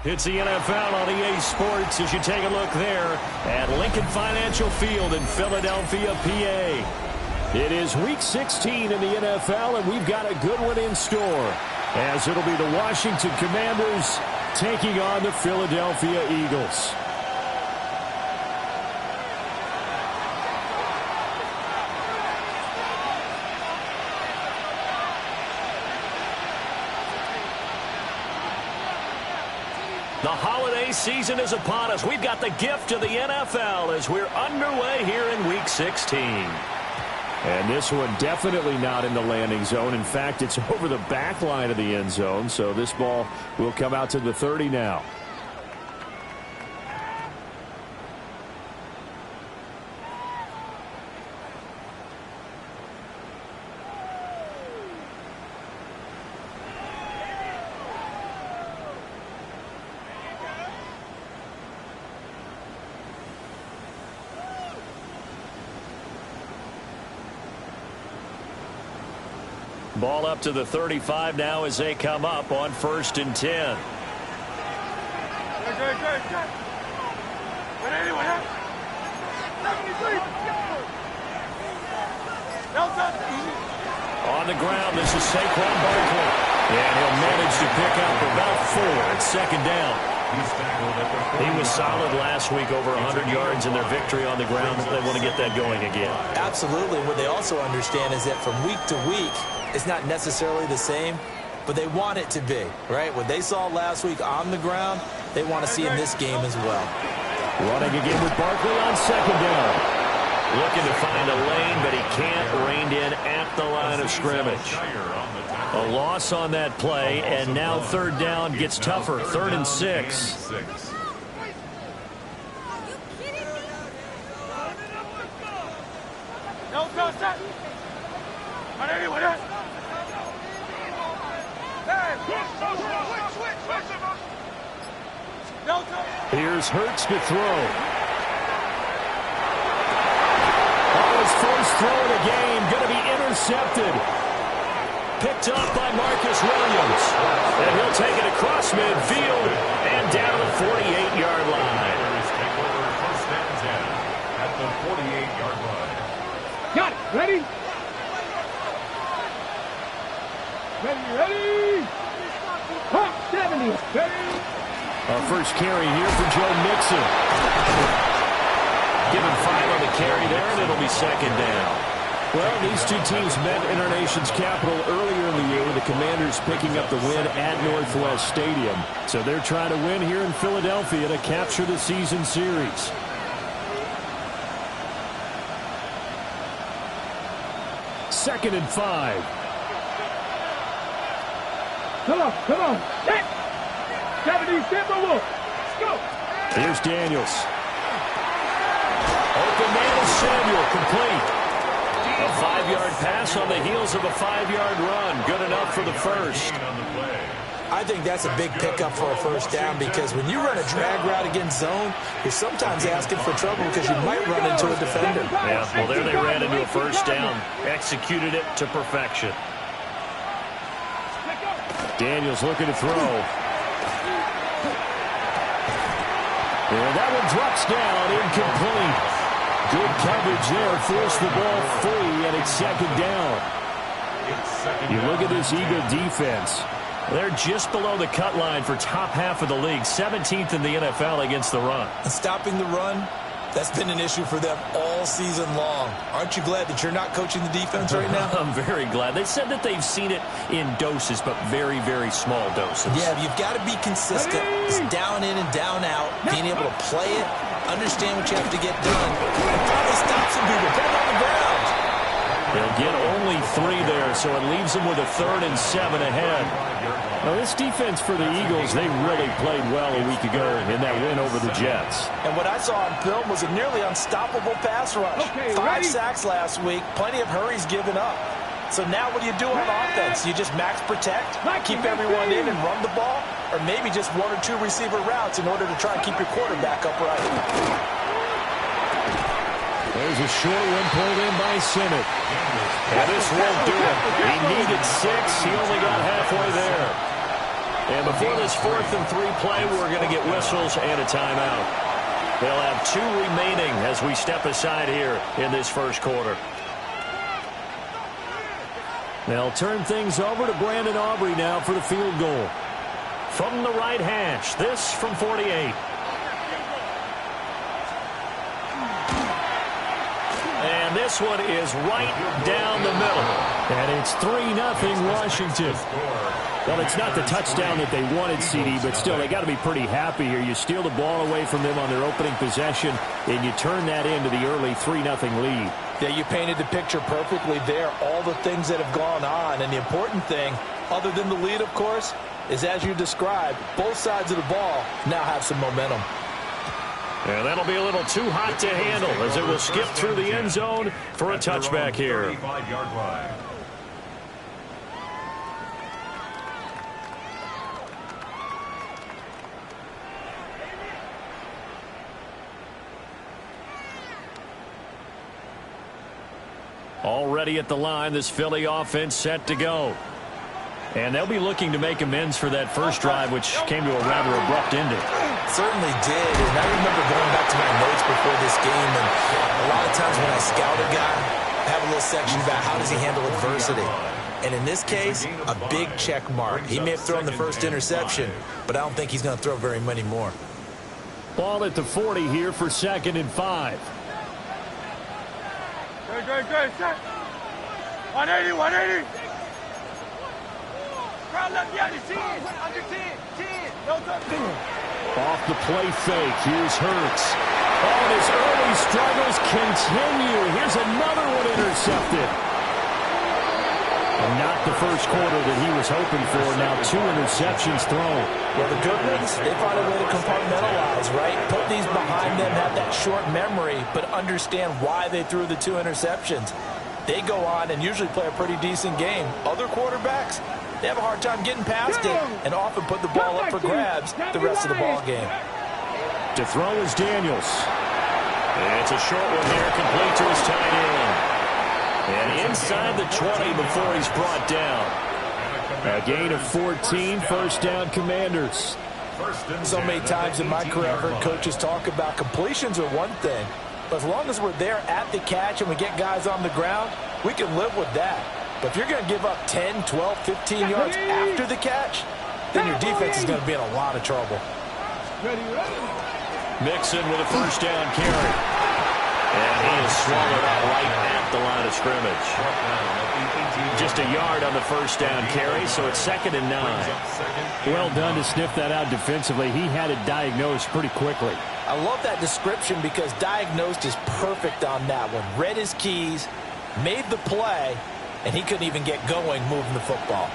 It's the NFL on EA Sports as you take a look there at Lincoln Financial Field in Philadelphia, PA. It is Week 16 in the NFL, and we've got a good one in store, as it'll be the Washington Commanders taking on the Philadelphia Eagles. The holiday season is upon us. We've got the gift of the NFL as we're underway here in Week 16. And this one definitely not in the landing zone. In fact, it's over the back line of the end zone, so this ball will come out to the 30 now. Ball up to the 35 now as they come up on 1st and 10. On the ground, this is Saquon Barkley. And he'll manage to pick up about 4 at 2nd down. He was solid last week, over 100 yards in their victory on the ground. They want to get that going again. Absolutely. What they also understand is that from week to week, it's not necessarily the same, but they want it to be, right? What they saw last week on the ground, they want to see in this game as well. Running again with Barkley on 2nd down. Looking to find a lane, but he can't. Reined in at the line of scrimmage. A loss on that play, and now 3rd down gets tougher. 3rd and 6. Here's Hurts to throw. His first throw of the game going to be intercepted. Picked up by Marcus Williams. And he'll take it across midfield and down the 48-yard line. At the 48-yard line. Got it. Ready? Ready. Hawk 70. Ready. Our first carry here for Joe Mixon. Given 5 on the carry there, and it'll be 2nd down. Well, these two teams met in our nation's capital earlier in the year with the Commanders picking up the win at Northwest Stadium. So they're trying to win here in Philadelphia to capture the season series. Second and 5. Come on. Set. 70, step over. Let's go. Here's Daniels. Open man is Samuel, complete. A 5-yard pass on the heels of a 5-yard run. Good enough for the first. I think that's a big pickup for a 1st down, because when you run a drag route against zone, you're sometimes asking for trouble because you might run into a defender. Yeah, well, there they ran into a 1st down. Executed it to perfection. Daniels looking to throw. And that one drops down, incomplete. Good coverage there, forced the ball free, and it's 2nd down. You look at this Eagle defense. They're just below the cut line for top half of the league, 17th in the NFL against the run. And stopping the run, that's been an issue for them all season long. Aren't you glad that you're not coaching the defense right now? I'm very glad. They said that they've seen it in doses, but very, very small doses. Yeah, you've got to be consistent. It's down in and down out, being able to play it, understand what you have to get done, and finally stop some people, put them on the ground. They'll get only 3 there, so it leaves them with a 3rd and 7 ahead. Now, this defense for the Eagles, they really played well a week ago in that win over the Jets. And what I saw on film was a nearly unstoppable pass rush. Okay, 5 ready? sacks last week, plenty of hurries given up. So now what do you do on offense? You just max protect, keep everyone in and run the ball, or maybe just 1 or 2 receiver routes in order to try and keep your quarterback upright. There's a short one pulled in by Simmons. And this won't do it. He needed 6. He only got halfway there. And before this 4th and 3 play, we're going to get whistles and a timeout. They'll have 2 remaining as we step aside here in this first quarter. They'll turn things over to Brandon Aubrey now for the field goal. From the right hash, this from 48. And this one is right down the middle. And it's 3-0 Washington. Well, it's not the touchdown that they wanted, CD, but still, they got to be pretty happy here. You steal the ball away from them on their opening possession, and you turn that into the early 3-0 lead. Yeah, you painted the picture perfectly there, all the things that have gone on. And the important thing, other than the lead, of course, is as you described, both sides of the ball now have some momentum. And that'll be a little too hot to handle as it will skip through the end zone for a touchback here. 35-yard line. Already at the line, this Philly offense set to go. And they'll be looking to make amends for that first drive, which came to a rather abrupt ending. Certainly did, and I remember going back to my notes before this game, and a lot of times when I scout a guy, I have a little section about how does he handle adversity. And in this case, a big check mark. He may have thrown the first interception, but I don't think he's going to throw very many more. Ball at the 40 here for 2nd and 5. Good, set. 180, 180. Crowd left, yeah, 10, under 10. No touchdown. Off the play fake, here's Hurts. Oh, and his early struggles continue. Here's another one intercepted. And not the first quarter that he was hoping for. Now 2 interceptions thrown. Well, the good ones, they find a way to compartmentalize, right? Put these behind them, have that short memory, but understand why they threw the 2 interceptions. They go on and usually play a pretty decent game. Other quarterbacks, they have a hard time getting past it and often put the ball up for grabs the rest of the ball game. To throw is Daniels. And it's a short one here, complete to his tight end. And inside the 20 before he's brought down. A gain of 14, first down Commanders. So many times in my career I've heard coaches talk about completions are one thing, but as long as we're there at the catch and we get guys on the ground, we can live with that. But if you're going to give up 10, 12, 15 yards after the catch, then your defense is going to be in a lot of trouble. Mixon with a first down carry. And he is swallowed up right at the line of scrimmage. Just a yard on the first down carry, so it's 2nd and 9. Well done to sniff that out defensively. He had it diagnosed pretty quickly. I love that description because diagnosed is perfect on that one. Read his keys, made the play, and he couldn't even get going moving the football.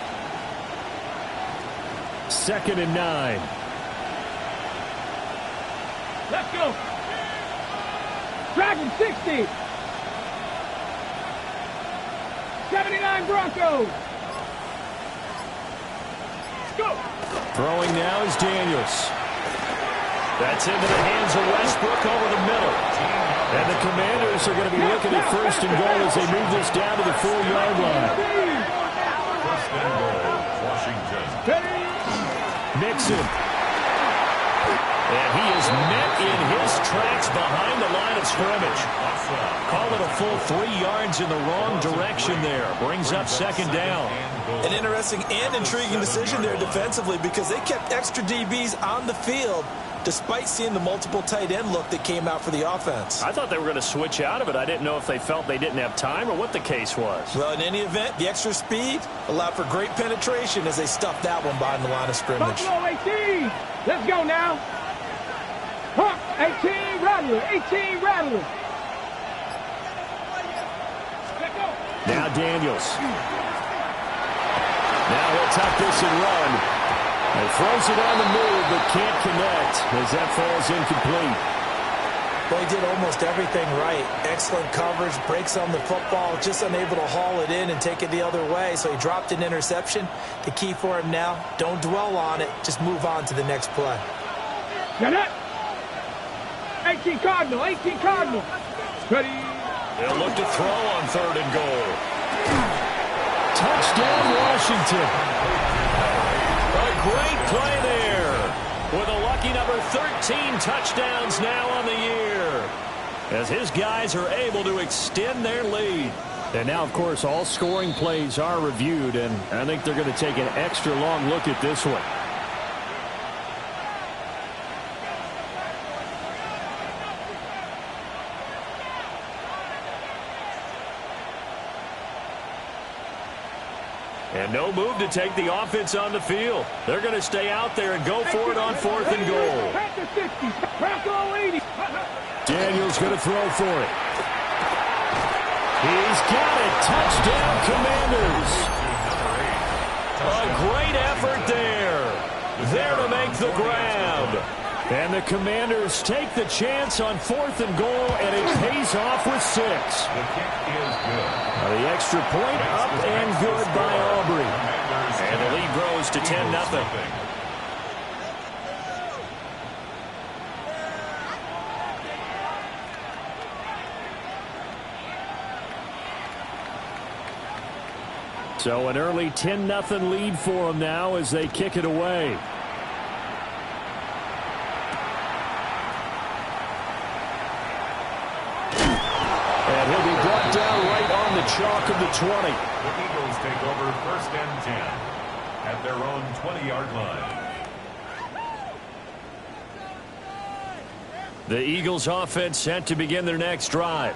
2nd and 9. Let's go. Dragon 60. 79 Broncos. Let's go. Throwing now is Daniels. That's into the hands of Westbrook over the middle. And the Commanders are going to be looking at 1st and goal as they move this down to the 4-yard line. 1st and goal, Washington. Mixon. And he is met in his tracks behind the line of scrimmage. Call it a full 3 yards in the wrong direction there. Brings up 2nd down. An interesting and intriguing decision there defensively because they kept extra DBs on the field despite seeing the multiple tight end look that came out for the offense. I thought they were going to switch out of it. I didn't know if they felt they didn't have time or what the case was. Well, in any event, the extra speed allowed for great penetration as they stuffed that one behind the line of scrimmage. Buffalo 18. Let's go now. Hawk 18, Rattler. 18 Rattler. Now Daniels. Now he'll tuck this and run. And throws it on the move, but can't connect as that falls incomplete. Well, he did almost everything right. Excellent coverage, breaks on the football, just unable to haul it in and take it the other way. So he dropped an interception. The key for him now, don't dwell on it. Just move on to the next play. Get it. 18 Cardinal. 18 Cardinal. Ready. They'll look to throw on 3rd and goal. Touchdown, Washington. A great play there. With a lucky number 13 touchdowns now on the year. As his guys are able to extend their lead. And now, of course, all scoring plays are reviewed. And I think they're going to take an extra long look at this one. And no move to take the offense on the field. They're going to stay out there and go for it on 4th and goal. Daniels going to throw for it. He's got it. Touchdown, Commanders. A great effort there. There to make the grab. And the Commanders take the chance on 4th and goal, and it pays off with 6. The kick is good. The extra point up and good by Aubrey. And the lead grows to 10-0. So an early 10-0 lead for them now as they kick it away. And he'll be brought down right on the chalk of the 20. The Eagles take over 1st and 10 at their own 20-yard line. The Eagles offense set to begin their next drive.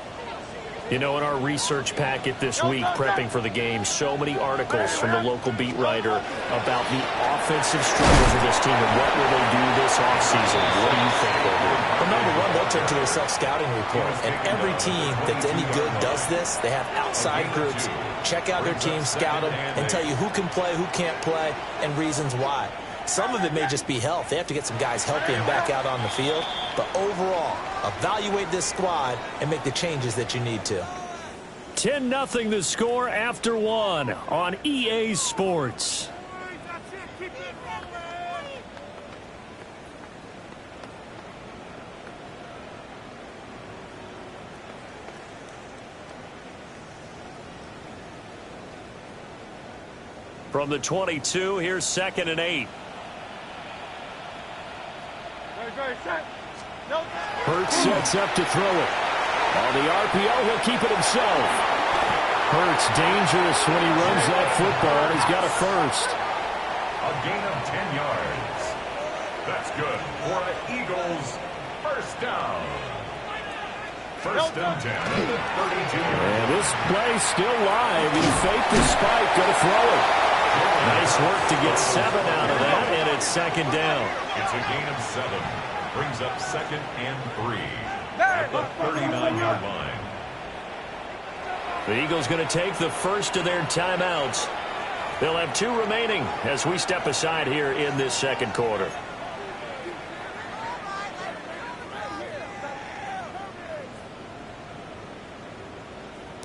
You know, in our research packet this week, prepping for the game, so many articles from the local beat writer about the offensive struggles of this team and what will they do this offseason. What do you think they'll do? Well, number one, they'll turn to their self-scouting report. And every team that's any good does this. They have outside groups. Check out their team, scout them, and tell you who can play, who can't play, and reasons why. Some of it may just be health. They have to get some guys healthy and back out on the field. But overall, evaluate this squad and make the changes that you need to. 10-0 the score after 1 on EA Sports. From the 22, here's 2nd and 8. Hurts sets up to throw it. On the RPO, he'll keep it himself. Hurts dangerous when he runs that football. He's got a first. A gain of 10 yards. That's good for an Eagles first down. 1st and 10 at the 32. And this play still live. He faked the spike. Going to throw it. Nice work to get 7 out of that, and it's 2nd down. It's a gain of 7. Brings up 2nd and 3 at the 39-yard line. The Eagles going to take the first of their timeouts. They'll have 2 remaining as we step aside here in this 2nd quarter.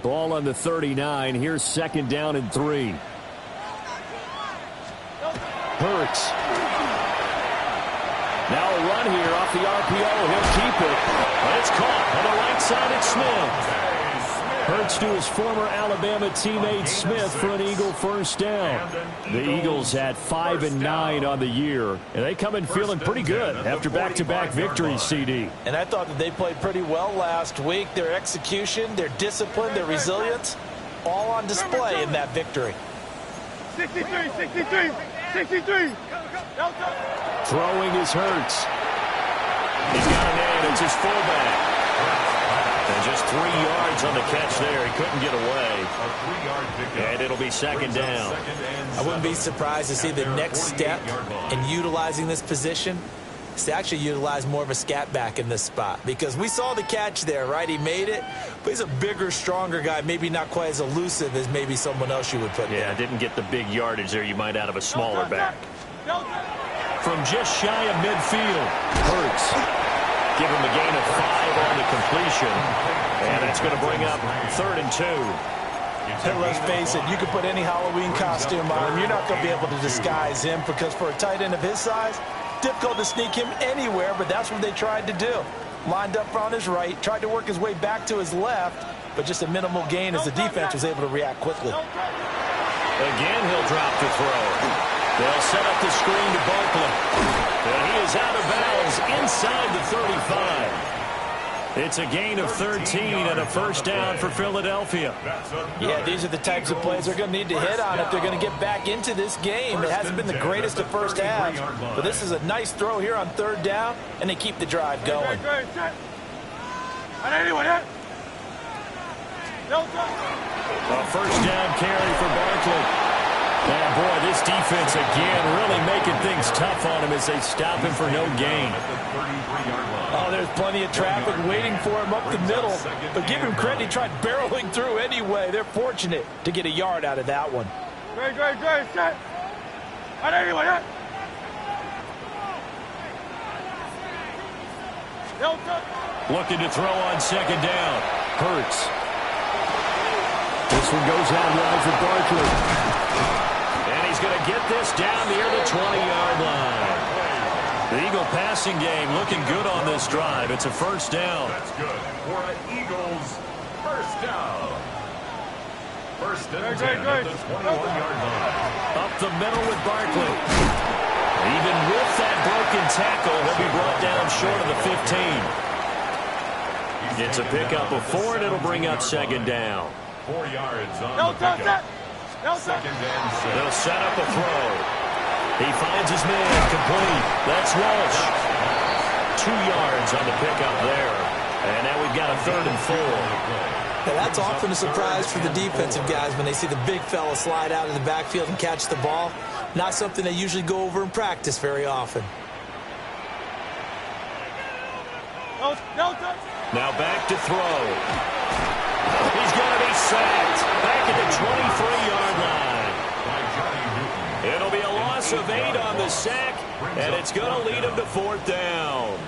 Ball on the 39. Here's 2nd down and 3. Hurts. Now a run here off the RPO. He'll keep it. But it's caught on the right side. It's Smith. Hurts to his former Alabama teammate Smith for an Eagle first down. The Eagles at 5-9 on the year. And they come in feeling pretty good after back-to-back victories, CD. And I thought that they played pretty well last week. Their execution, their discipline, their resilience, all on display in that victory. 63, 63, 63. Throwing is Hurts. He's got a man. It's his fullback. And just 3 yards on the catch there. He couldn't get away. A 3-yard pickup. And it'll be 2nd down. I wouldn't be surprised to see the next step in utilizing this position is to actually utilize more of a scat back in this spot, because we saw the catch there, right? He made it, but he's a bigger, stronger guy, maybe not quite as elusive as maybe someone else you would put there. Yeah, didn't get the big yardage there you might out of a smaller back. From just shy of midfield, Hurts. Give him a gain of 5 on the completion, and that's going to bring up 3rd and 2. And let's face it, you could put any Halloween costume on him. You're not going to be able to disguise him, because for a tight end of his size, difficult to sneak him anywhere, but that's what they tried to do. Lined up on his right, tried to work his way back to his left, but just a minimal gain as the defense was able to react quickly. Again, he'll drop to throw. They'll set up the screen to Barkley. And he is out of bounds inside the 35. It's a gain of 13 and a first down for Philadelphia. Yeah, these are the types of plays they're going to need to hit on if they're going to get back into this game. It hasn't been the greatest of first halves, but this is a nice throw here on 3rd down, and they keep the drive going. A first down carry for Barkley. And boy, this defense again really making things tough on him as they stop him for no gain. Oh, there's plenty of traffic waiting for him up the middle. But give him credit, he tried barreling through anyway. They're fortunate to get a yard out of that one. Looking to throw on 2nd down. Hurts. This one goes out wide for Barkley. And he's going to get this down near the 20-yard line. The Eagle passing game looking good on this drive. It's a first down. That's good for an Eagles first down. First and 10 at the 21-yard line. Up the middle with Barkley. Even with that broken tackle, he'll be brought down short of the 15. It's a pickup of 4, and it'll bring up 2nd down. 4 yards on the pickup. 2nd and 6. They'll set up a throw. He finds his man complete. That's Walsh. 2 yards on the pickup there. And now we've got a 3rd and 4. Now that's often a surprise for the defensive guys when they see the big fella slide out of the backfield and catch the ball. Not something they usually go over in practice very often. Now back to throw. He's going to be sacked back at the 23-yard line. It'll be a loss of 8 on the sack, and it's going to lead him to 4th down.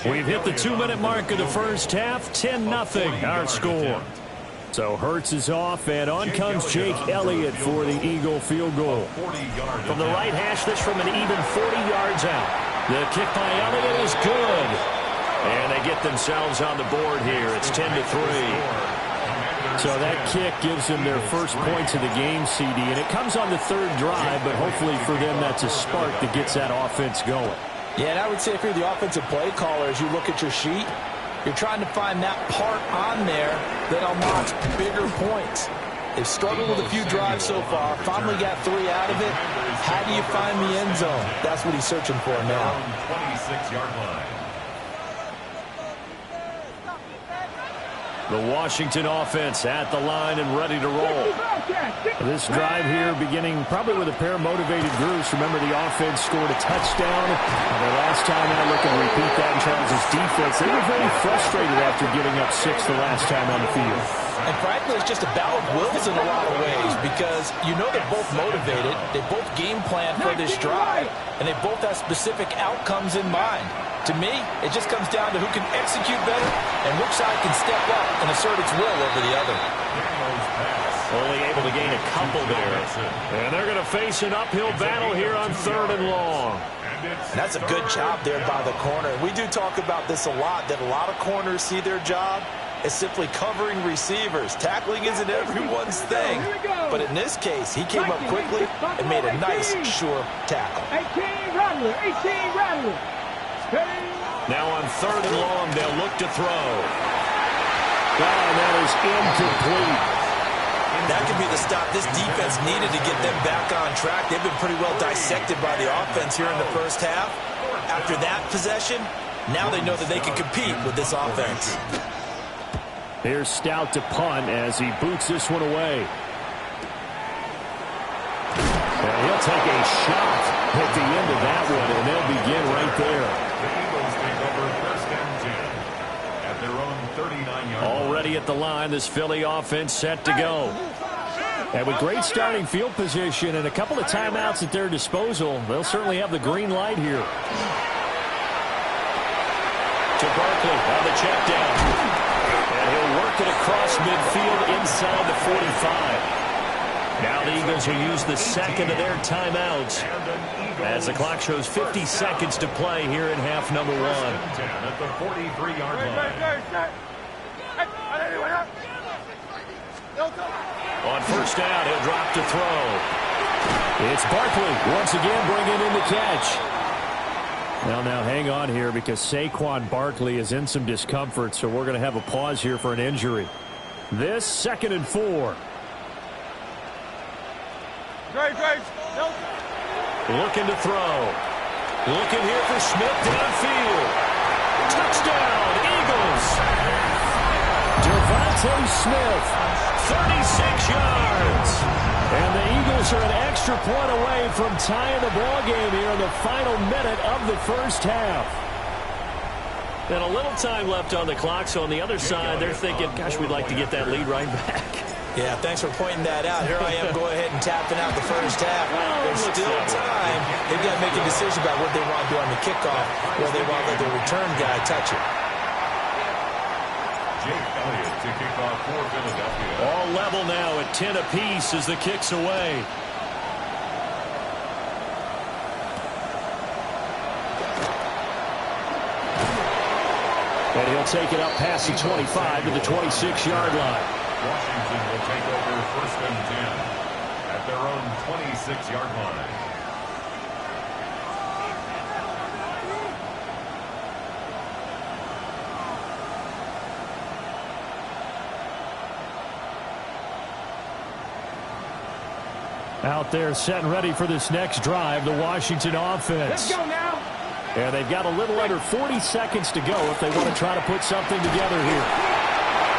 We've hit the 2-minute mark of the first half, 10-0 our score. So Hurts is off, and on comes Jake Elliott for the Eagle field goal. From the right hash, this from an even 40 yards out. The kick by Elliott is good. And they get themselves on the board here. It's 10-3. So that kick gives them their first points of the game, CD. And it comes on the 3rd drive, but hopefully for them that's a spark that gets that offense going. Yeah, and I would say if you're the offensive play caller, as you look at your sheet, you're trying to find that part on there that unlocks bigger points. They've struggled with a few drives so far, finally got 3 out of it. How do you find the end zone? That's what he's searching for now. 26-yard line. The Washington offense at the line and ready to roll. This drive here beginning probably with a pair of motivated groups. Remember, the offense scored a touchdown. The last time out, looking to repeat that in Charles' defense. They were very frustrated after giving up 6 the last time on the field. And frankly, it's just a battle of wills in a lot of ways, because you know they're both motivated, they both game plan for this drive, and they both have specific outcomes in mind. To me, it just comes down to who can execute better and which side can step up and assert its will over the other. Only able to gain a couple there. And they're going to face an uphill battle here on 3rd and long. And that's a good job there by the corner. We do talk about this a lot, that a lot of corners see their job as simply covering receivers. Tackling isn't everyone's thing. But in this case, he came up quickly and made a nice, sure tackle. 18 Rattler, 18 Rattler. Now on 3rd and long, they'll look to throw. And that is incomplete. That could be the stop this defense needed to get them back on track. They've been pretty well dissected by the offense here in the first half. After that possession, now they know that they can compete with this offense. Here's Stout to punt as he boots this one away. And he'll take a shot at the end of that one, and they'll begin right there. The Eagles take over 1st and 10 at their own 39-yard line. Already at the line, this Philly offense set to go. And with great starting field position and a couple of timeouts at their disposal, they'll certainly have the green light here. To Barkley on the check down. And he'll work it across midfield inside the 45. Now the Eagles will use the second of their timeouts as the clock shows 50 seconds to play here in half number 1. At the 43-yard line. On first down, he'll drop to throw. It's Barkley once again bringing in the catch. Now hang on here because Saquon Barkley is in some discomfort, so we're going to have a pause here for an injury. This 2nd and 4. Looking to throw. Looking here for Smith downfield. Touchdown, Eagles. Devontae Smith, 36 yards. And the Eagles are an extra point away from tying the ball game here in the final minute of the first half. And a little time left on the clock, so on the other side, they're thinking, gosh, we'd like to get that lead right back. Yeah, thanks for pointing that out. Here I am, go ahead and tapping out the first half. There's still time. They've got to make a decision about what they want to do on the kickoff, or they want to let their return guy touch it. Jake Elliott to kick off for Philadelphia. All level now at 10 apiece as the kick's away. And he'll take it up past the 25 to the 26-yard line. Washington will take over 1st and 10 at their own 26-yard line. Out there set and ready for this next drive, the Washington offense. Let's go now. And they've got a little under 40 seconds to go if they want to try to put something together here.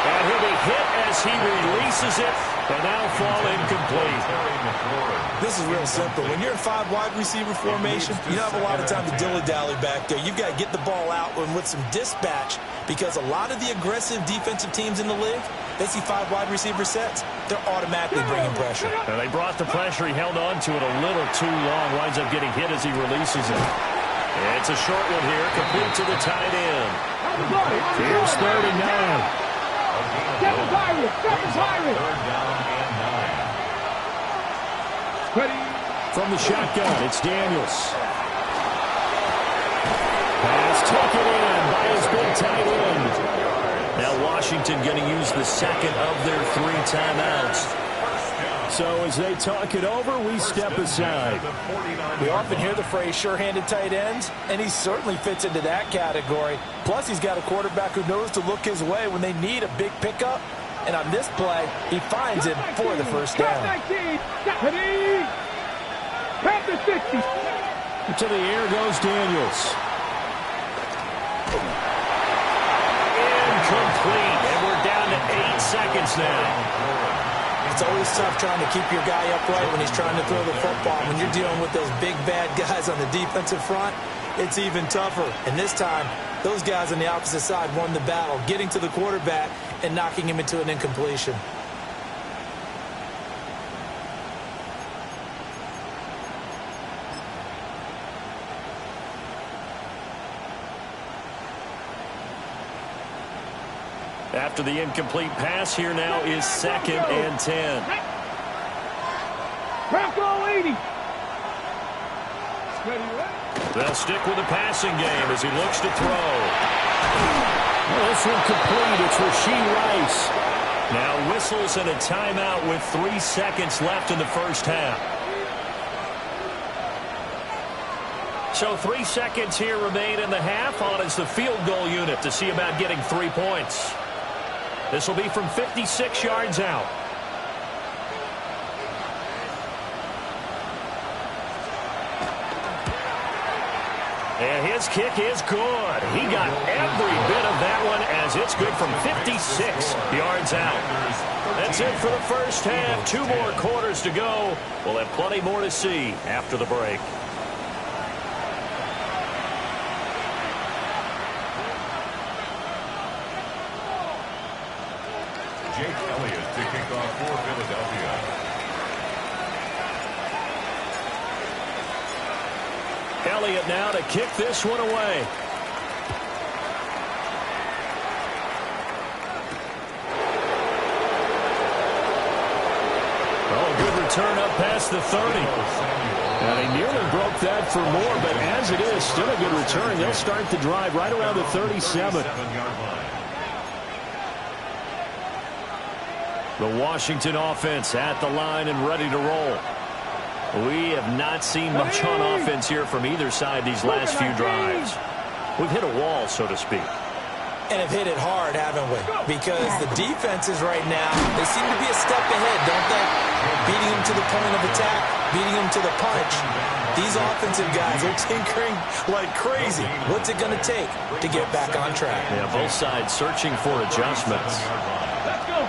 And he'll be hit as he releases it, and now fall incomplete. This is real simple. When you're in 5 wide receiver formation, you don't have a lot of time to dilly-dally back there. You've got to get the ball out and with some dispatch, because a lot of the aggressive defensive teams in the league, they see 5 wide receiver sets, they're automatically bringing pressure. And they brought the pressure. He held on to it a little too long. Winds up getting hit as he releases it. It's a short one here, complete to the tight end. Here's 39. Step Pirates! Step Pirates! 3rd down and 9. Ready? From the shotgun, it's Daniels. Pass taken in by his big tight end. Now Washington going to use the second of their 3 timeouts. So as they talk it over, we step aside. We often hear the phrase sure-handed tight ends, and he certainly fits into that category. Plus, he's got a quarterback who knows to look his way when they need a big pickup. And on this play, he finds him for the first down. 19. Ready? Past the 60. To the air goes Daniels. Incomplete. And we're down to 8 seconds now. It's always tough trying to keep your guy upright when he's trying to throw the football. When you're dealing with those big, bad guys on the defensive front, it's even tougher. And this time, those guys on the opposite side won the battle, getting to the quarterback and knocking him into an incompletion. After the incomplete pass, here now is 2nd and 10. Bronco 80. They'll stick with the passing game as he looks to throw. Well, this one complete. It's Rashee Rice. Now whistles and a timeout with 3 seconds left in the first half. So 3 seconds here remain in the half. On is the field goal unit to see about getting 3 points. This will be from 56 yards out. And his kick is good. He got every bit of that one as it's good from 56 yards out. That's it for the first half. 2 more quarters to go. We'll have plenty more to see after the break. Jake Elliott to kick off for Philadelphia. Elliott now to kick this one away. Oh, good return up past the 30. And he nearly broke that for more, but as it is, still a good return. They'll start the drive right around the 37. The Washington offense at the line and ready to roll. We have not seen much on offense here from either side these last few drives. We've hit a wall, so to speak. And have hit it hard, haven't we? Because the defenses right now, they seem to be a step ahead, don't they? Beating them to the point of attack, beating them to the punch. These offensive guys are tinkering like crazy. What's it going to take to get back on track? Yeah, both sides searching for adjustments. Let's go.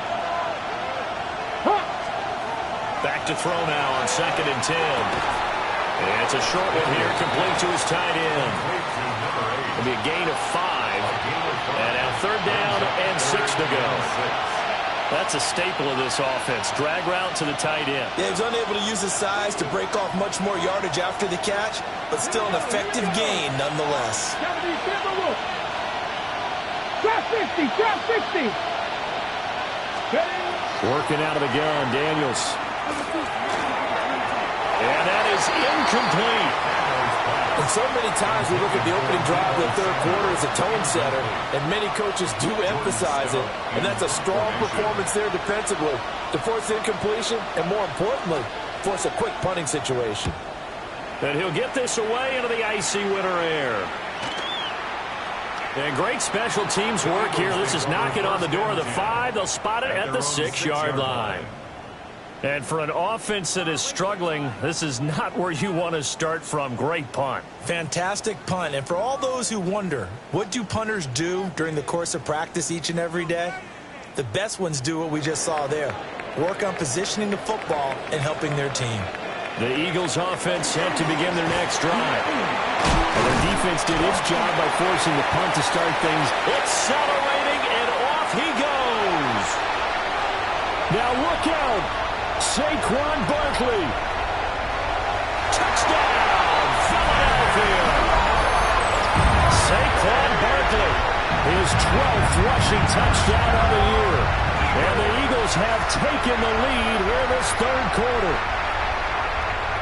Back to throw now on 2nd and 10. And it's a short one here, complete to his tight end. It'll be a gain of 5. And now 3rd down and 6 to go. That's a staple of this offense. Drag route to the tight end. Yeah, he was unable to use his size to break off much more yardage after the catch, but still an effective gain nonetheless. Drop 60, drop 60. Working out of the gun, Daniels. And that is incomplete. And so many times we look at the opening drive of the 3rd quarter as a tone setter, and many coaches do emphasize it. And that's a strong performance there defensively to force incompletion and, more importantly, force a quick punting situation. And he'll get this away into the icy winter air. And great special teams work here. This is knocking on the door of the 5. They'll spot it at the 6-yard line. And for an offense that is struggling, this is not where you want to start from. Great punt. Fantastic punt. And for all those who wonder, what do punters do during the course of practice each and every day? The best ones do what we just saw there. Work on positioning the football and helping their team. The Eagles offense set to begin their next drive. And their defense did its job by forcing the punt to start things. Accelerating, and off he goes. Now look out. Saquon Barkley. Touchdown, Philadelphia. Saquon Barkley, his 12th rushing touchdown of the year. And the Eagles have taken the lead here in this 3rd quarter.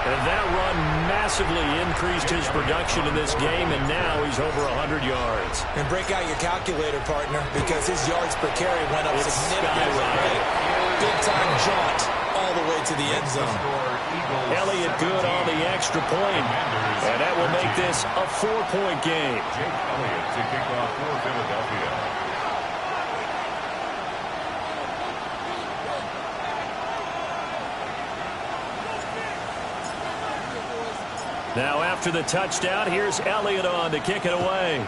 And that run massively increased his production in this game, and now he's over 100 yards. And break out your calculator, partner, because his yards per carry went up significantly. Big-time jaunt all the way to the end zone. Elliott good on the extra point, and that will make this a 4-point game. Jake Elliott to kick off for Philadelphia. Now after the touchdown, here's Elliott on to kick it away.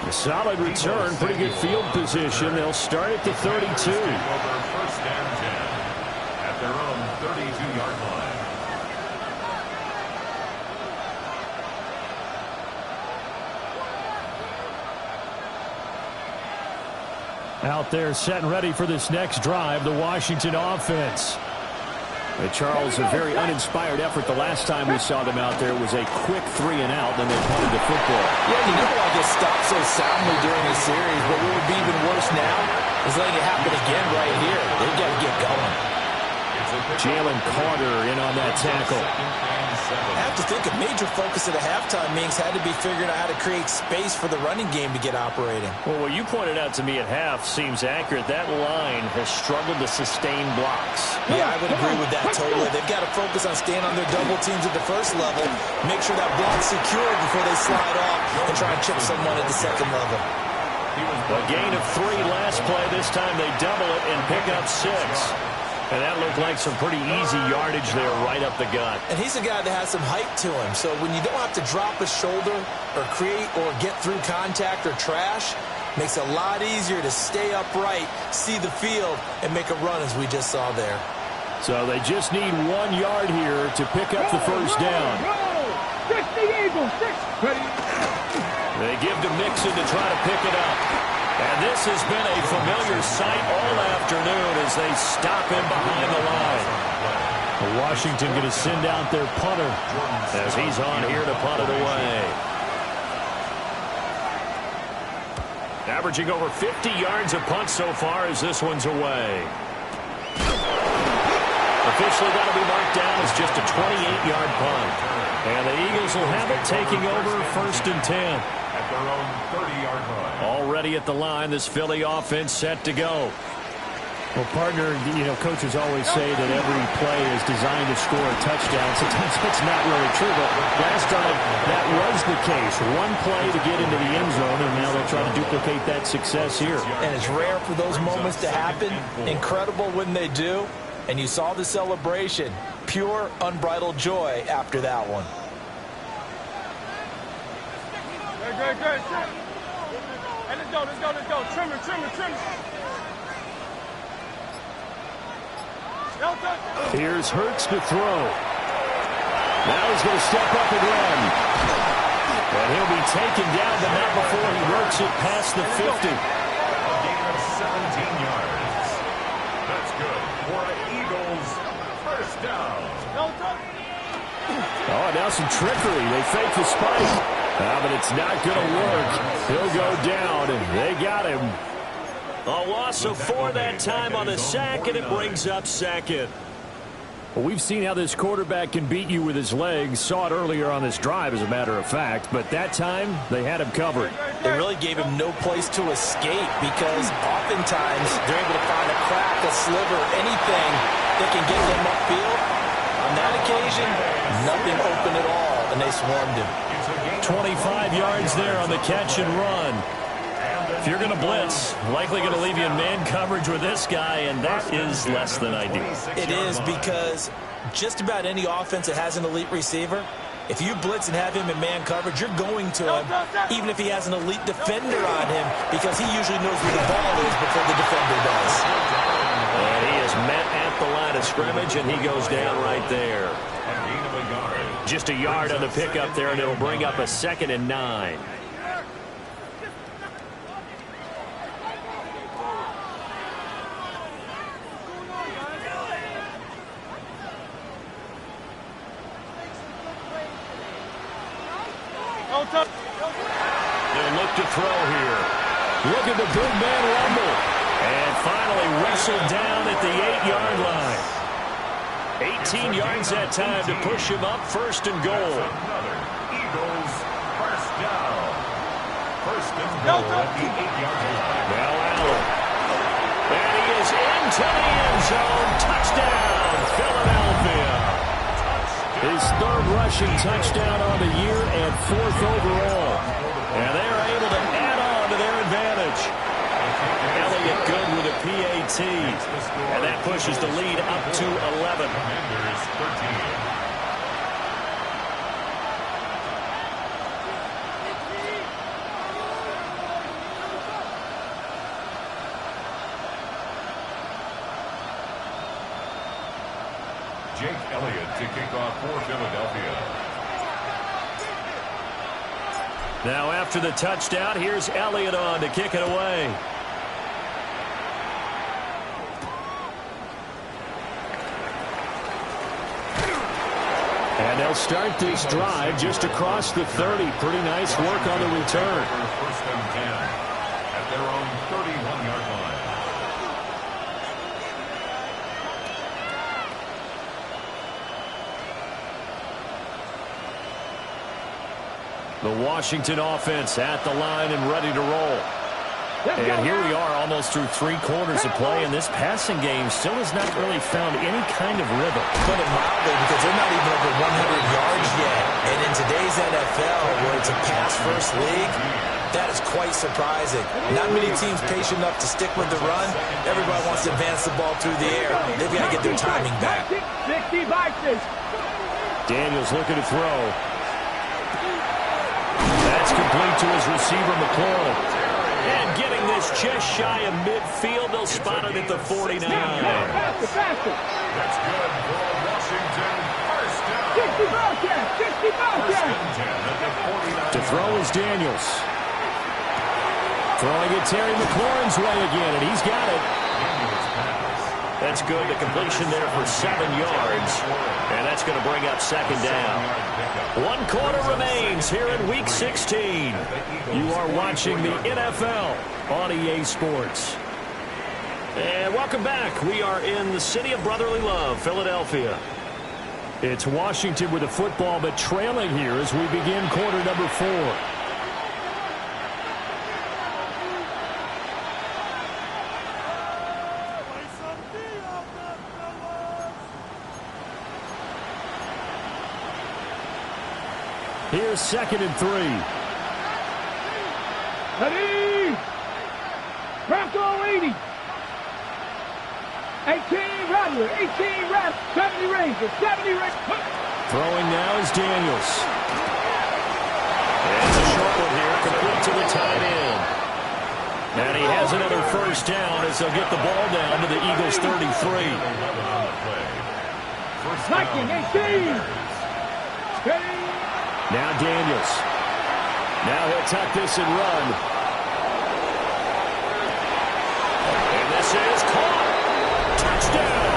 A solid return, pretty good field position. They'll start at the 32. First and 10 at their own 32-yard line. Out there set and ready for this next drive, the Washington offense. Charles, a very uninspired effort the last time we saw them out there. It was a quick 3-and-out, then they punted the football. Yeah, you never want to get stopped so soundly during the series, but what would be even worse now is letting it happen again right here. They've got to get going. Jalen Carter in on that tackle. I have to think a major focus at a halftime means had to be figuring out how to create space for the running game to get operating. Well, what you pointed out to me at half seems accurate. That line has struggled to sustain blocks. Yeah, I would agree with that totally. They've got to focus on staying on their double teams at the first level, make sure that block's secured before they slide off and try and chip someone at the second level. A gain of 3 last play. This time they double it and pick up 6. And that looked like some pretty easy yardage there right up the gut. And he's a guy that has some height to him. So when you don't have to drop a shoulder or create or get through contact or trash, makes it a lot easier to stay upright, see the field, and make a run as we just saw there. So they just need 1 yard here to pick up the first down. 60 Eagles. 6. Ready. They give to Mixon to try to pick it up. And this has been a familiar sight all afternoon as they stop him behind the line. Washington going to send out their punter as he's on here to punt it away. Averaging over 50 yards a punt so far as this one's away. Officially got to be marked down as just a 28-yard punt. And the Eagles will have it taking over 1st and 10. At their own 30-yard line. Already at the line, this Philly offense set to go. Well, partner, coaches always say that every play is designed to score a touchdown. Sometimes that's not really true, but last time that was the case. One play to get into the end zone, and now they'll try to duplicate that success here. And it's rare for those moments to happen. Incredible when they do. And you saw the celebration. Pure, unbridled joy after that one. Good. Hey, let's go. Trim it. Here's Hurts to throw. Now he's going to step up and run. And he'll be taken down, but not before he works it past the 50. A gain of 17 yards. That's good for an Eagles first down. Oh, now some trickery. They fake the spike. But it's not going to work. He'll go down, and they got him. A loss of 4 that time on the sack, and it brings up 2nd. Well, we've seen how this quarterback can beat you with his legs. Saw it earlier on this drive, as a matter of fact. But that time, they had him covered. They really gave him no place to escape because oftentimes they're able to find a crack, a sliver, anything that can get them upfield. On that occasion, nothing open at all, and they swarmed him. 25 yards there on the catch and run. If you're going to blitz, likely going to leave you in man coverage with this guy, and that is less than ideal. It is because just about any offense that has an elite receiver, if you blitz and have him in man coverage, you're going to him, even if he has an elite defender on him, because he usually knows where the ball is before the defender does. And he is met at the line of scrimmage, and he goes down right there. Just a yard on the pickup there, and it'll bring up a 2nd and 9. They'll look to throw here. Look at the big man rumble. And finally wrestled down at the 8-yard line. 18 yards that time to push him up 1st and goal. Another Eagles first down. 1st and goal at the 8-yard line. Now Allen. And he is into the end zone. Touchdown, Philadelphia. His 3rd rushing touchdown on the year and 4th overall. And they're able to add on to their advantage. Elliott good with a PAT. And that pushes the lead up to 11. Commanders 13. Jake Elliott to kick off for Philadelphia. Now after the touchdown, here's Elliott on to kick it away. And they'll start this drive just across the 30. Pretty nice work on the return. 1st and 10 at their own 31-yard line. The Washington offense at the line and ready to roll. And here we are almost through 3 quarters of play, and this passing game still has not really found any kind of rhythm. Put it mildly, because they're not even over 100 yards yet. And in today's NFL, where it's a pass-first league, that is quite surprising. Not many teams patient enough to stick with the run. Everybody wants to advance the ball through the air. They've got to get their timing back. 60 Vikings. Daniels looking to throw. That's complete to his receiver, McLaurin. And getting this just shy of midfield, they'll spot it at the 49. Faster. That's good for Washington. First down. 60 Bobcats. 60 Bobcats. throw is Daniels. Throwing it Terry McLaurin's way again, and he's got it. That's good. The completion there for 7 yards, and that's going to bring up second down. 1 quarter remains here in Week 16. You are watching the NFL on EA Sports. And welcome back. We are in the city of brotherly love, Philadelphia. It's Washington with the football, but trailing here as we begin quarter number 4. Here's 2nd and 3. Ready? Bronco 80. 18 Rattler. 18 Rattler. 70 Ranger. 70 Ranger. Throwing now is Daniels. And it's a short one here, complete to the tight end. And he has another first down as they'll get the ball down to the Eagles 33. Viking 18. Ready? Now Daniels. Now he'll tuck this and run. And this is caught. Touchdown.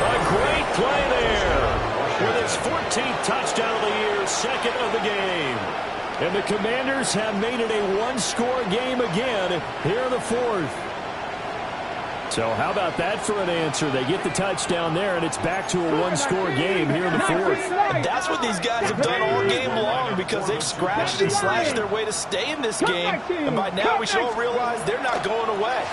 A great play there. With his 14th touchdown of the year, 2nd of the game. And the Commanders have made it a one-score game again here in the 4th. So how about that for an answer? They get the touchdown there, and it's back to a one-score game here in the 4th. And that's what these guys have done all game long because they've scratched and slashed their way to stay in this game. And by now, we should all realize they're not going away.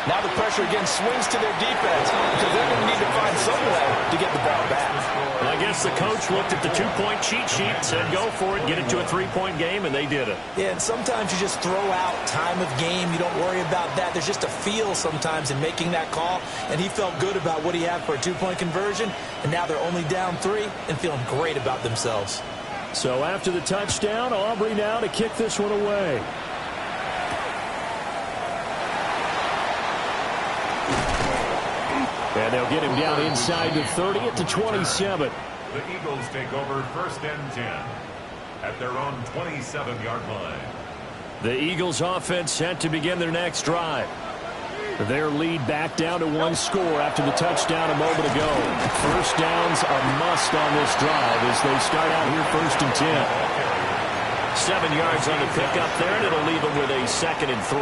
Now the pressure again swings to their defense because they're going to need to find some way to get the ball back. And I guess the coach looked at the 2-point cheat sheet, said go for it, get it to a 3-point game, and they did it. Yeah, and sometimes you just throw out time of game. You don't worry about that. There's just a feel sometimes in making that call, and he felt good about what he had for a 2-point conversion, and now they're only down 3 and feeling great about themselves. So after the touchdown, Aubrey now to kick this one away. And they'll get him down inside the 30 at the 27. The Eagles take over 1st and 10 at their own 27-yard line. The Eagles offense set to begin their next drive. Their lead back down to 1 score after the touchdown a moment ago. First down's a must on this drive as they start out here 1st and 10. 7 yards on the pickup there, and it'll leave them with a 2nd and 3.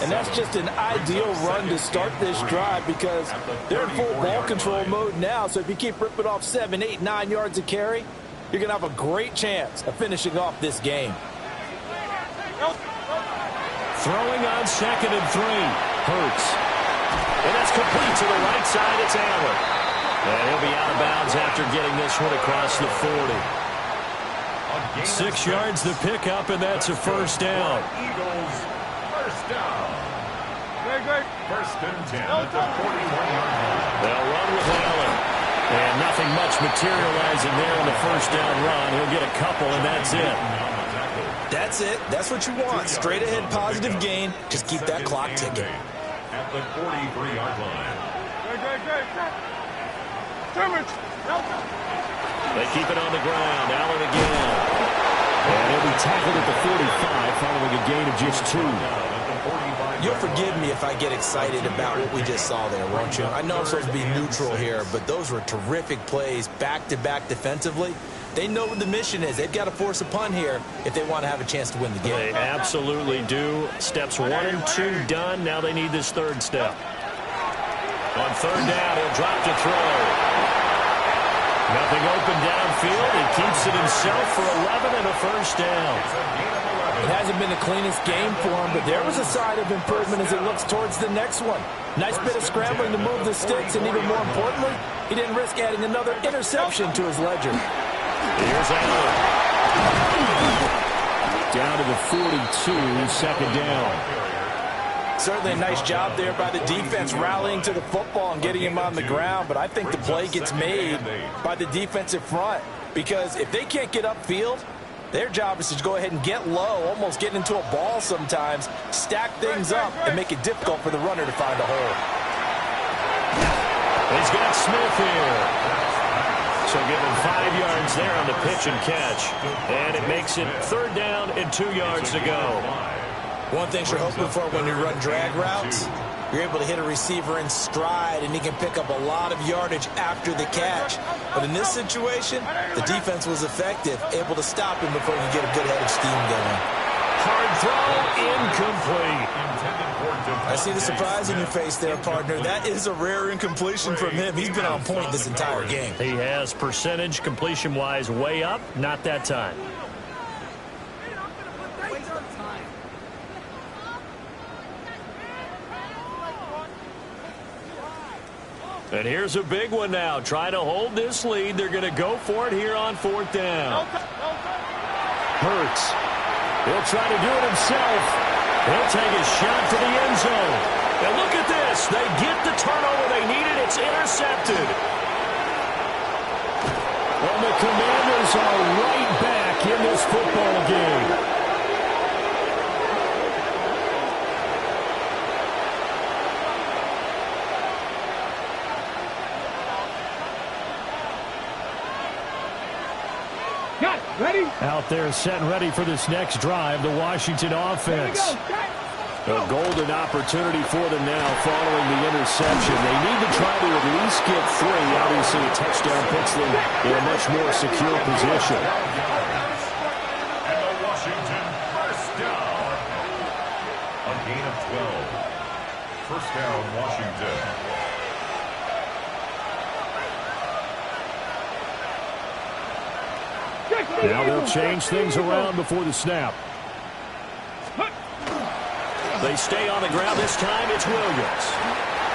And that's just an ideal run to start this drive because they're in full ball control mode now. So if you keep ripping off 7, 8, 9 yards of carry, you're going to have a great chance of finishing off this game. Throwing on 2nd and 3. Hurts. And that's complete to the right side. It's Allen. And he'll be out of bounds after getting this one across the 40. 6 yards the pickup, and that's a first down. Eagles, first down. 1st and 10 at the 41-yard line. They'll run with Allen. And nothing much materializing there in the first down run. He'll get a couple, and that's it. That's it. That's what you want. Straight ahead positive gain. Just keep that clock ticking. At the 43-yard line. They keep it on the ground. Allen again. And he'll be tackled at the 45 following a gain of just 2. You'll forgive me if I get excited about what we just saw there, won't you? I know I'm supposed to be neutral here, but those were terrific plays back-to-back defensively. They know what the mission is. They've got to force a punt here if they want to have a chance to win the game. They absolutely do. Steps 1 and 2 done. Now they need this 3rd step. On 3rd down, he'll drop to throw. Nothing open downfield. He keeps it himself for 11 and a first down. It hasn't been the cleanest game for him, but there was a sign of improvement as it looks towards the next one. Nice bit of scrambling to move the sticks, and even more importantly, he didn't risk adding another interception to his ledger. Here's Allen. Down to the 42, 2nd down. Certainly a nice job there by the defense rallying to the football and getting him on the ground, but I think the play gets made by the defensive front because if they can't get upfield, their job is to go ahead and get low, almost get into a ball sometimes, stack things up, and make it difficult for the runner to find a hole. He's got Smith here. So give him 5 yards there on the pitch and catch. And it makes it 3rd down and 2 yards to go. One thing you're hoping for when you run drag routes, you're able to hit a receiver in stride, and he can pick up a lot of yardage after the catch. But in this situation, the defense was effective, able to stop him before you get a good head of steam going. Hard throw, incomplete. I see the surprise in your face there, partner. That is a rare incompletion from him. He's been on point this entire game. He has percentage completion-wise way up, not that time. And here's a big one now. Trying to hold this lead. They're going to go for it here on 4th down. Hurts. He'll try to do it himself. He'll take a shot to the end zone. And look at this. They get the turnover they needed. It's intercepted. Well, the Commanders are right back in this football game. Ready? Out there set and ready for this next drive, the Washington offense. A golden opportunity for them now following the interception. They need to try to at least get 3. Obviously, a touchdown puts them in a much more secure position. And the Washington first down. A gain of 12. First down, Washington. Now they'll change things around before the snap. They stay on the ground. This time it's Williams.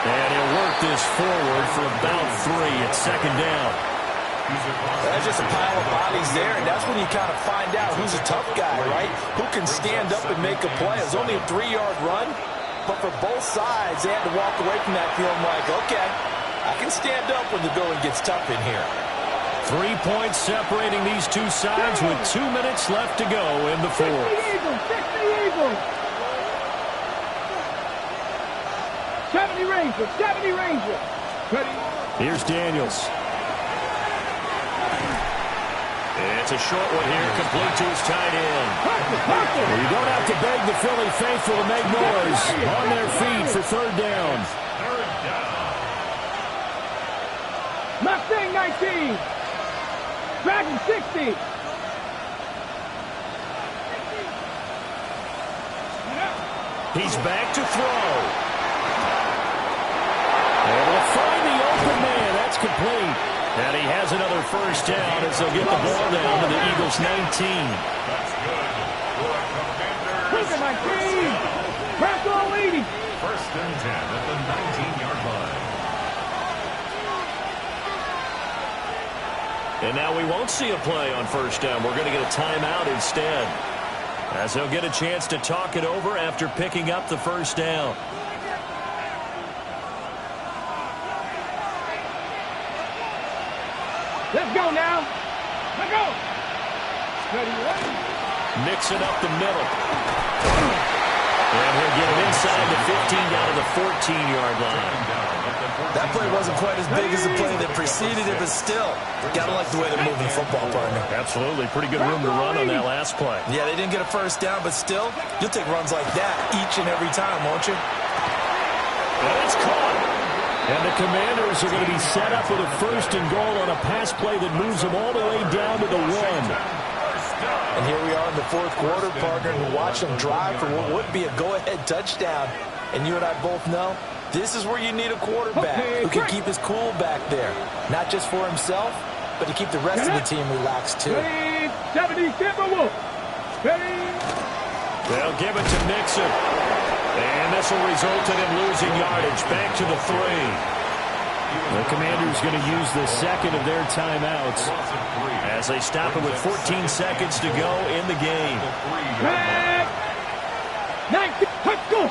And he'll work this forward for about 3 at 2nd down. That's just a pile of bodies there, and that's when you kind of find out who's a tough guy, right? Who can stand up and make a play. It was only a 3-yard run, but for both sides, they had to walk away from that feeling like, okay, I can stand up when the going gets tough in here. 3 points separating these two sides with 2 minutes left to go in the 4th. Fix the Eagles. 70 Rangers. 70 Rangers. Ready? Here's Daniels. It's a short one here, complete to his tight end. Well, you don't have to beg the Philly faithful to make noise. On their feet for 3rd down. Mustang 19. Dragon 60. He's back to throw. And will find the open man. That's complete. And he has another first down as they'll get the ball down to the Eagles 19. That's good. For a Commanders. 19. Press all 80. First and 10 at the 19-yard line. And now we won't see a play on first down. We're going to get a timeout instead, as they'll get a chance to talk it over after picking up the first down. Let's go now. Let's go. Ready, ready. Mixing up the middle. And he'll get it inside the 15 down to the 14-yard line. That play wasn't quite as big as the play that preceded it, but still, gotta like the way they're moving football, partner. Absolutely. Pretty good room to run on that last play. Yeah, they didn't get a first down, but still, you'll take runs like that each and every time, won't you? And it's caught. And the Commanders are going to be set up with a 1st and goal on a pass play that moves them all the way down to the 1. And here we are in the 4th quarter, partner, and watch them drive for what would be a go-ahead touchdown. And you and I both know this is where you need a quarterback who can keep his cool back there. Not just for himself, but to keep the rest of the team relaxed, too. Ready, 70 Timberwolves. Ready. They'll give it to Mixon. And this will result in him losing yardage. Back to the 3. The Commanders going to use the second of their timeouts as they stop it with 14 seconds to go in the game. 19, let's go.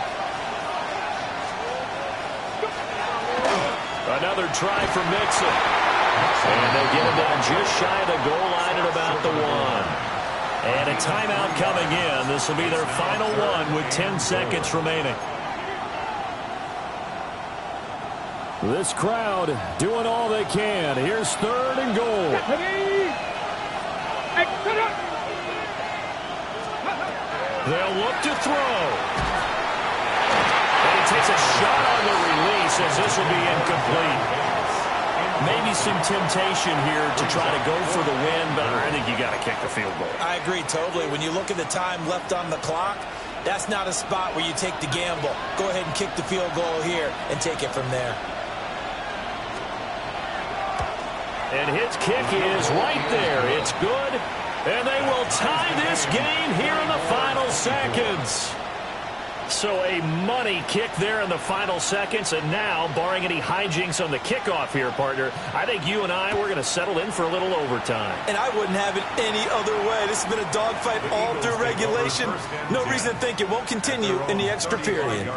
Another try for Mixon. And they get him down just shy of the goal line at about the 1. And a timeout coming in. This will be their final one with 10 seconds remaining. This crowd doing all they can. Here's 3rd and goal. They'll look to throw. And he takes a shot on the release as this will be incomplete. Maybe some temptation here to try to go for the win, but I think you got to kick the field goal. I agree totally. When you look at the time left on the clock, that's not a spot where you take the gamble. Go ahead and kick the field goal here and take it from there. And his kick is right there. It's good. And they will tie this game here in the final seconds. So a money kick there in the final seconds. And now, barring any hijinks on the kickoff here, partner, I think you and we're going to settle in for a little overtime. And I wouldn't have it any other way. This has been a dogfight all through regulation. No reason to think it won't continue in the extra period.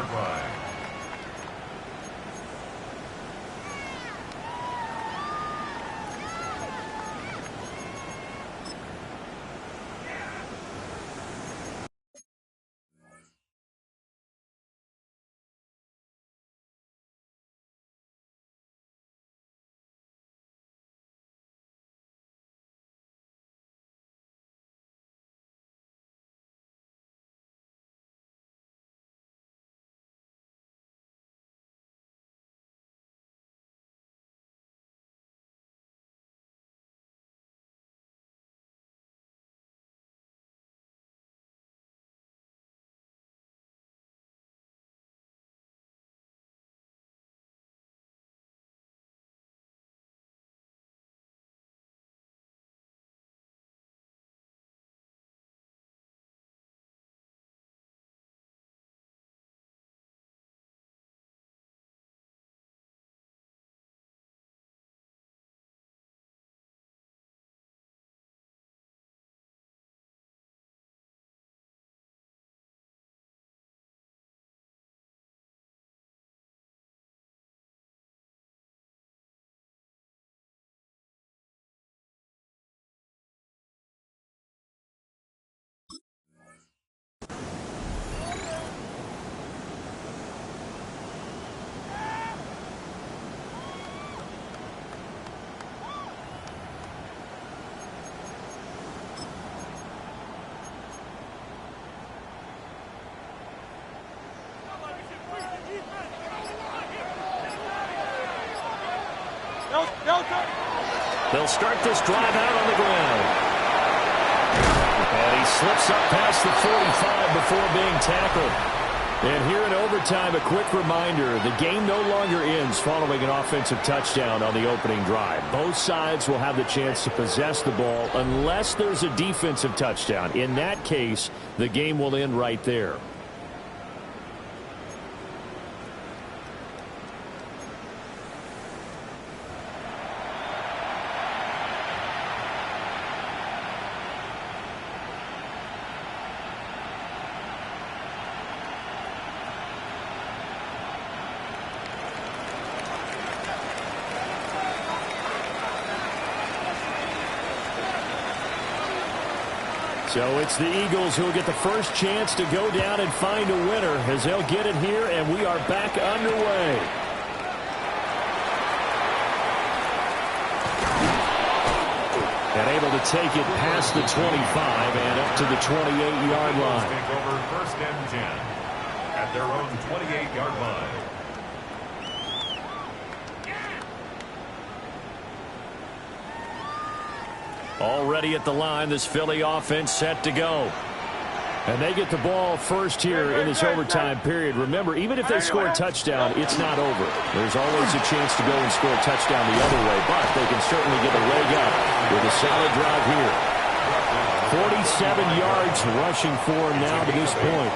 They'll start this drive out on the ground. And he slips up past the 45 before being tackled. And here in overtime, a quick reminder, the game no longer ends following an offensive touchdown on the opening drive. Both sides will have the chance to possess the ball unless there's a defensive touchdown. In that case, the game will end right there. So it's the Eagles who will get the first chance to go down and find a winner as they'll get it here, and we are back underway. And able to take it past the 25 and up to the 28-yard line. Take over 1st and 10 at their own 28-yard line. Already at the line, this Philly offense set to go. And they get the ball first here in this overtime period. Remember, even if they score a touchdown, it's not over. There's always a chance to go and score a touchdown the other way, but they can certainly get a leg up with a solid drive here. 47 yards rushing for him now to this point.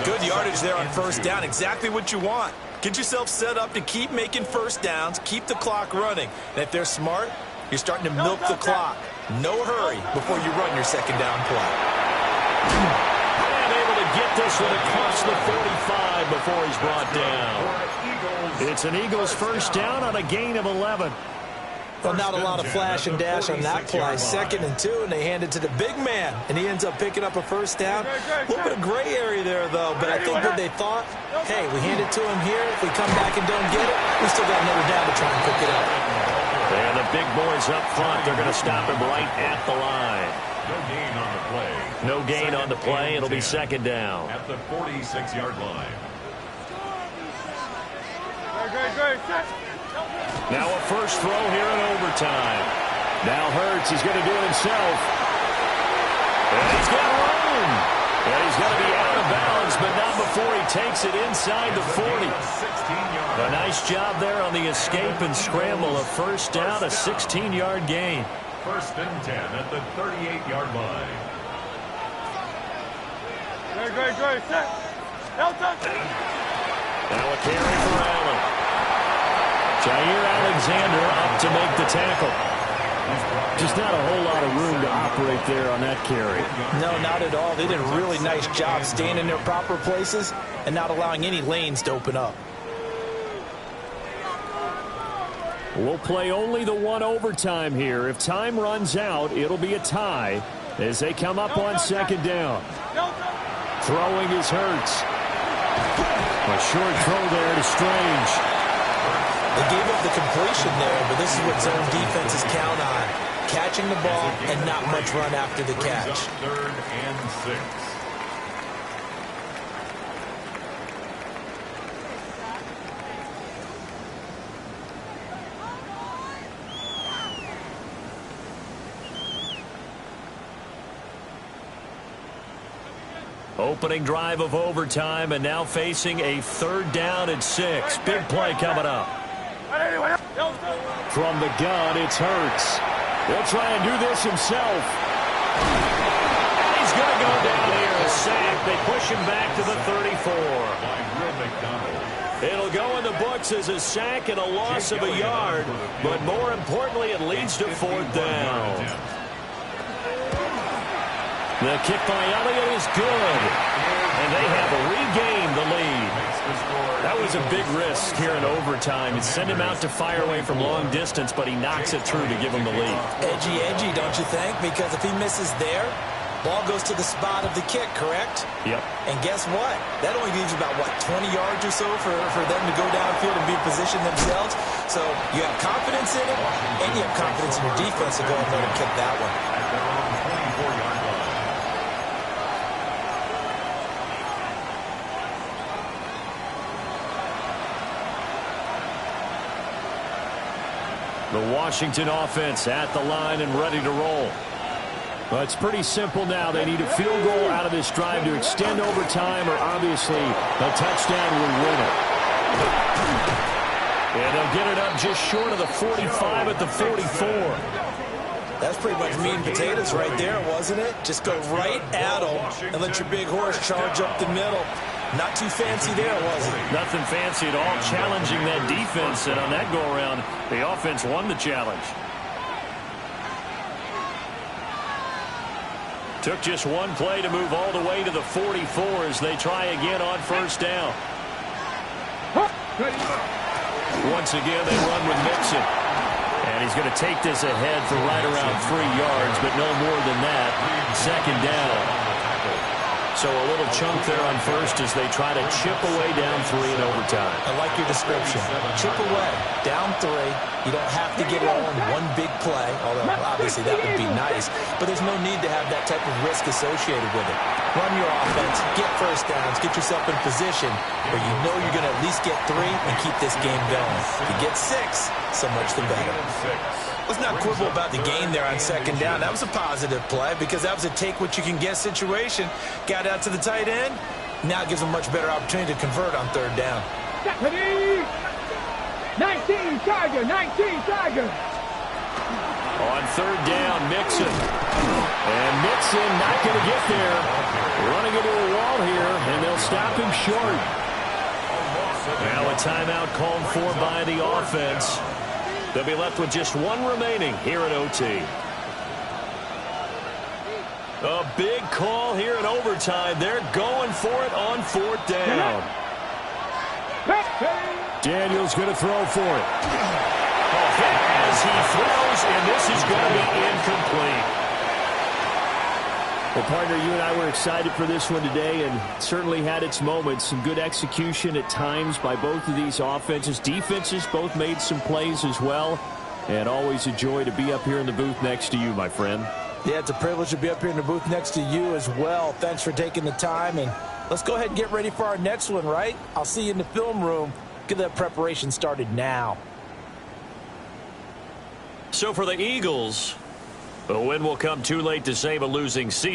Good yardage there on 1st down. Exactly what you want. Get yourself set up to keep making 1st downs, keep the clock running. And if they're smart, you're starting to milk the clock. No hurry before you run your 2nd down play. And able to get this one across the 45 before he's brought down. It's an Eagles 1st down on a gain of 11. Well, not a lot of flash and dash on that play. 2nd and 2, and they hand it to the big man, and he ends up picking up a first down. A little bit of gray area there, though, but I think that they thought, hey, we hand it to him here. If we come back and don't get it, we still got another down to try and pick it up. And the big boys up front, they're going to stop him right at the line. No gain on the play. No gain on the play. It'll be 2nd down. At the 46-yard line. Now a first throw here in overtime. Now Hurts, he's going to do it himself. And he's got room. And he's going to be out of bounds, but not before he takes it inside the 40. A nice job there on the escape and scramble. A first down, a 16-yard gain. 1st and 10 at the 38-yard line. Now a carry for Allen. Jair Alexander up to make the tackle. Just not a whole lot of room to operate there on that carry. No, not at all. They did a really nice job staying in their proper places and not allowing any lanes to open up. We'll play only the one overtime here. If time runs out, it'll be a tie as they come up on 2nd down. Throwing is Hurts. A short throw there to Strange. They gave up the completion there, but this is what zone defenses count on. Catching the ball and not much run after the catch. 3rd and 6. Opening drive of overtime, and now facing a 3rd down and 6. Big play coming up. From the gun, it's Hurts. He'll try and do this himself. And he's going to go down here. A sack. They push him back to the 34. It'll go in the books as a sack and a loss of a yard, but more importantly, it leads to 4th down. The kick by Elliott is good, and they have regained the lead. That was a big risk here in overtime. It sent him out to fire away from long distance, but he knocks it through to give him the lead. Edgy, don't you think? Because if he misses there, ball goes to the spot of the kick, correct? Yep. And guess what? That only leaves about, 20 yards or so for them to go downfield and be in position themselves. So you have confidence in it, and you have confidence in your defense to go and let him kick that one. At their own 24-yard line. The Washington offense at the line and ready to roll. Well, it's pretty simple now. They need a field goal out of this drive to extend overtime, or obviously a touchdown would win it. And they'll get it up just short of the 45 at the 44. That's pretty much meat and potatoes right there, wasn't it? Just go right at them and let your big horse charge up the middle. Not too fancy there, was it? Nothing fancy at all, challenging that defense, and on that go-around, the offense won the challenge. Took just one play to move all the way to the 44 as they try again on 1st down. Once again, they run with Mixon. And he's going to take this ahead for right around 3 yards, but no more than that. 2nd down. So a little chunk there on 1st as they try to chip away down 3 in overtime. I like your description. Chip away, down 3. You don't have to get it all in one big play, although obviously that would be nice. But there's no need to have that type of risk associated with it. Run your offense, get first downs, get yourself in position where you know you're going to at least get 3 and keep this game going. If you get 6, so much the better. Let's not quibble about the gain there on 2nd down. That was a positive play because that was a take-what-you-can-get situation. Got out to the tight end. Now it gives them a much better opportunity to convert on 3rd down. 19 Tiger, 19 Tiger. On 3rd down, Mixon. And Mixon not going to get there. Running into a wall here, and they'll stop him short. Now a timeout called for by the offense. They'll be left with just one remaining here at OT. A big call here in overtime. They're going for it on 4th down. Daniels going to throw for it. Oh, hit as he throws, and this is going to be incomplete. Well, partner, you and I were excited for this one today, and certainly had its moments. Some good execution at times by both of these offenses. Defenses both made some plays as well, and always a joy to be up here in the booth next to you, my friend. Yeah, it's a privilege to be up here in the booth next to you as well. Thanks for taking the time, and let's go ahead and get ready for our next one, right? I'll see you in the film room. Get that preparation started now. So for the Eagles, a win will come too late to save a losing season.